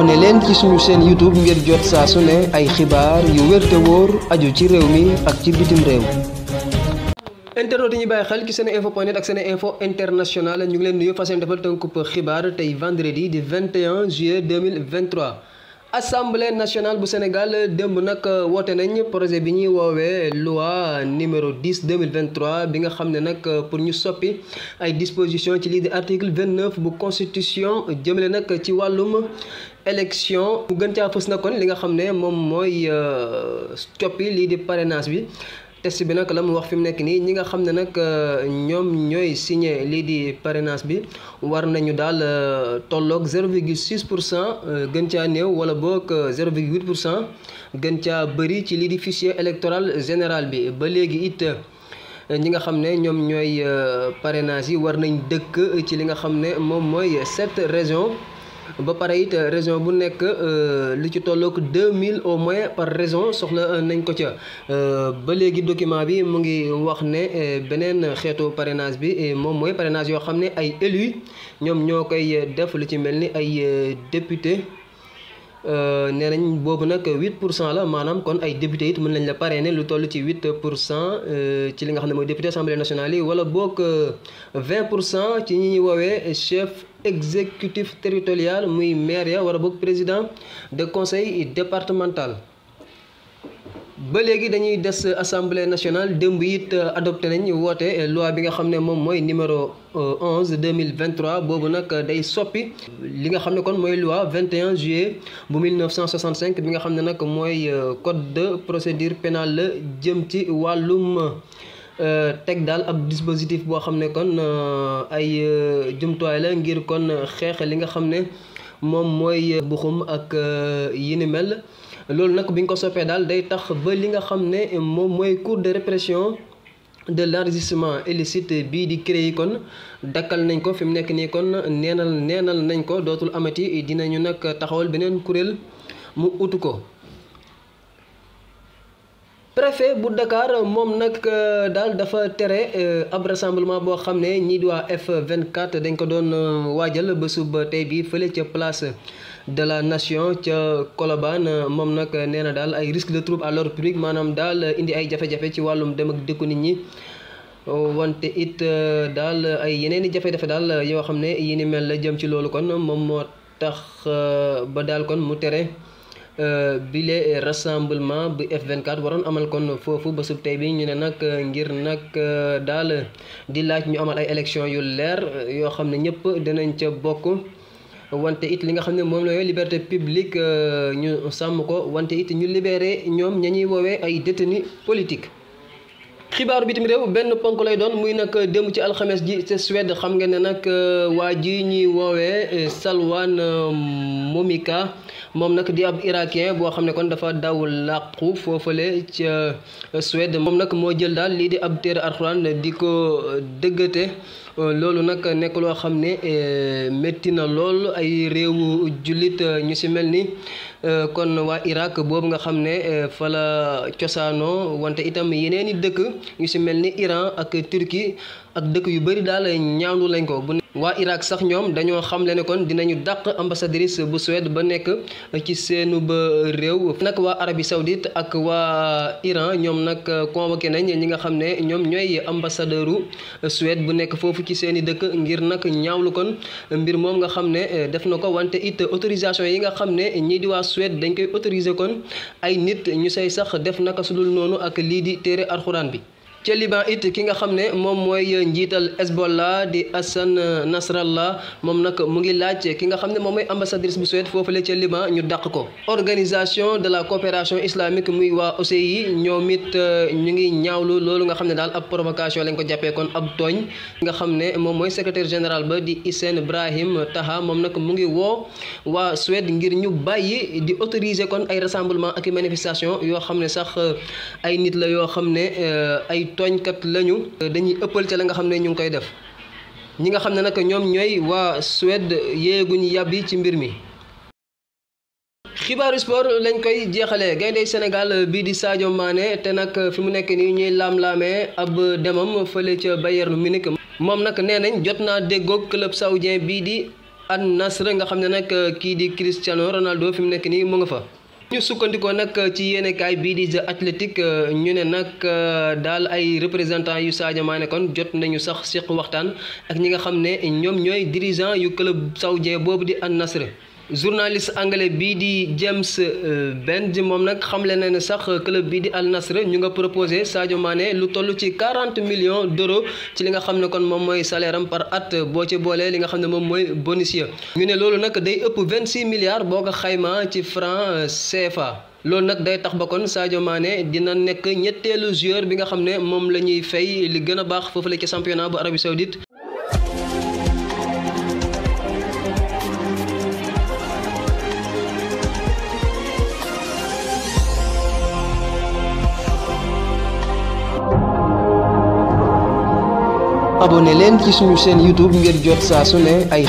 abonné leen ci suñu chaîne YouTube ngir jot saa su ne ay xibaar yu wér te wóor aju ci réew mi ak ci bitim réew. internet yi ñuy bàyyi xel ci seneinfo.net ak Seneinfo International ñu ngi leen nuyu fas yéene defal tënkub xibaar tey vendredi di 21 juillet 2023. Assemblée nationale bu Sénégal démb nag woote nañ projet bi ñuy woowee loi numéro 10 2023 bi nga xam ne nag pour ñu soppi ay dispositions ci lii di article 29 bu constitution jëmale nag ci wàllum élection bu gën caa fës na kon li nga xam ne moom mooy coppi lii di parrainage bi. test bi nag la mu wax fi mu nekk nii ñi nga xam ne nag ñoom ñooy signé lii di parrainage bi war nañu daal tolloog 0,6% gën caa néew wala boog 0,8% gën caa bëri ci lii di fichier électoral général bi ba léegi it ñi nga xam ne ñoom ñooy parrainage yi war nañ dëkk ci li nga xam ne moom mooy 7 régions. ba pare it région bu nekk lu ci tollook 2000 au moins par région soxla nañ ko ca ba léegi document bi mu ngi wax ne beneen xeetu parrainage bi moom mooy parrainage yoo xam ne ay élus ñoom ñoo koy def lu ci mel ni ay député nee nañ boobu nag 8% la maanaam kon ay député it mën nañ la parrainer lu toll ci 8% ci li nga xam ne mooy député assemblée nationale yi wala boog 20% ci ñi ñuy woowee chef exécutif territorial muy maire ya wala boog président de conseil départemental. ba léegi dañuy des assemblée nationale démb it adopté nañ woote loi bi nga xam ne moom mooy numéro 11 2023 boobu nag day soppi li nga xam ne kon mooy loi 21 juillet bu 1965 bi nga xam ne nag mooy code de procédure pénale la jëm ci wàllum teg daal ab dispositif boo xam ne kon ay jumtuwaay la ngir kon xeex li nga xam ne moom mooy buxum ak yi ni mel. loolu nag bi ñu ko soppee daal day tax ba li nga xam ne moom mooy cour de répression de l'enrichissement illicite bii di CREI kon dakkal nañ ko fi mu nekk nii kon neenal nañ ko dootul amati dinañu nag taxawal beneen kuréel mu utu ko. préfet bu Dakar moom nag daal dafa tere ab rassemblement boo xam ne ñii di waa F24 dañ ko doon waajal ba suba tey bi fële ca place de la nation ca Colobane moom nag nee na daal ay risque de trouble à l'ordre public maanaam daal indi ay jafe-jafe ci wàllum dem ak dëkku nit ñi wante it daal ay yeneen i jafe-jafe daal yoo xam ne yi ni mel la jëm ci loolu kon moom moo tax ba daal kon mu tere bile rassemblement bu F24 waroon amal kon foofu ba sub tey bi ñu ne nag ngir nag daal di laaj ñu amal ay élection yu leer yoo xam ne ñëpp dinañ ca bokk wante it li nga xam ne moom la liberté publique ñu sàmm ko wante it ñu libéré ñoom ña ñuy woowee ay détenus politiques. xibaaru bitim réew benn ponk lay doon muy nag démb ci alxames ji ca Suède xam nga ne nag waa ji ñuy woowee Salwan Momika moom nag di ab irakien boo xam ne kon dafa daw làqu foofale ca Suède moom nag moo jël daal lii di ab téere Alxuraan di ko dëggate loolu nag nekk loo xam ne métti na lool ay réewu jullit ñu ci mel ni kon waa Irak boobu nga xam ne fa la cosaanoo wante itam yeneen i dëkk ñu ci mel ni Iran ak Turquie ak dëkk yu bari daal ñaawlu lañ ko. waa Irak sax ñoom dañoo xamle ne kon dinañu dàq ambassadrice bu Suède ba nekk ci seenu ba réew. nag waa Arabie Saoudite ak waa Iran ñoom nag convoqué nañ ñi nga xam ne ñoom ñooy ambassadeuru Suède bu nekk foofu ci seeni dëkk ngir nag ñaawlu kon mbir moom nga xam ne def na ko wante it autorisation yi nga xam ne ñii di waa Suède dañ koy autoriser kon ay nit ñu say sax def naka sudul noonu ak lii di téere alxuraan bi. ca Liban it ki nga xam ne moom mooy njiital Hezbollah di Hassan Nasrallah moom nag mu ngi laaj ki nga xam ne moom mooy ambassadrice bu Suède foofule ca Liban ñu dàq ko. organisation de la coopération islamique muy waa OCI ñoom it ñu ngi ñaawlu loolu nga xam ne daal ab provocation lañ ko jàppee kon ab tooñ nga xam ne moom mooy secrétaire général ba di Hissène Brahim Taha moom nag mu ngi woo waa Suède ngir ñu bàyyi di autoriser kon ay rassemblement ak manifestation yoo xam ne sax ay nit la yoo xam ne ay tooñkat lañu dañuy ëppal ca la nga xam ne ñu ngi koy def ñi nga xam ne nag ñoom ñooy waa Suède yéeguñu yàbbi ci mbir mi. xibaaru sport lañ koy jeexalee gaynde Sénégal bii di Sadio Mané te nag fi mu nekk nii ñuy laam-laamee ab demam fële ca Bayern Munich moom nag nee nañ jot naa déggoog club saoudien bii di Al Nassr nga xam ne nag kii di Cristiano Ronaldo fi mu nekk nii mu nga fa. ñu sukkandikoo nag ci yéenekaay bii di The Athletic ñu ne nag daal ay représentants yu Sadio Mané kon jot nañu sax seq waxtaan ak ñi nga xam ne ñoom ñooy dirigeant yu club saoudien boobu di Al Nassr. journaliste anglais bii di James Benge moom nag xamle na ne sax club bii di Al Nassr ñu nga proposé Sadio Mané lu toll ci 40 millions d'euros ci li nga xam ne kon moom mooy salaire am par at boo ci boolee li nga xam ne moom mooy bonus ya ñu ne loolu nag day ëpp 26 milliards boo ko xaymaa ci franc CFA. loolu nag day tax ba kon Sadio Mané dina nekk ñetteelu joueur bi nga xam ne moom la ñuy fay li gën a baax foofu la ci championnat bu Arabie Saoudite. abonné leen ci suñu chaîne YouTube ngir jot saa su ne ay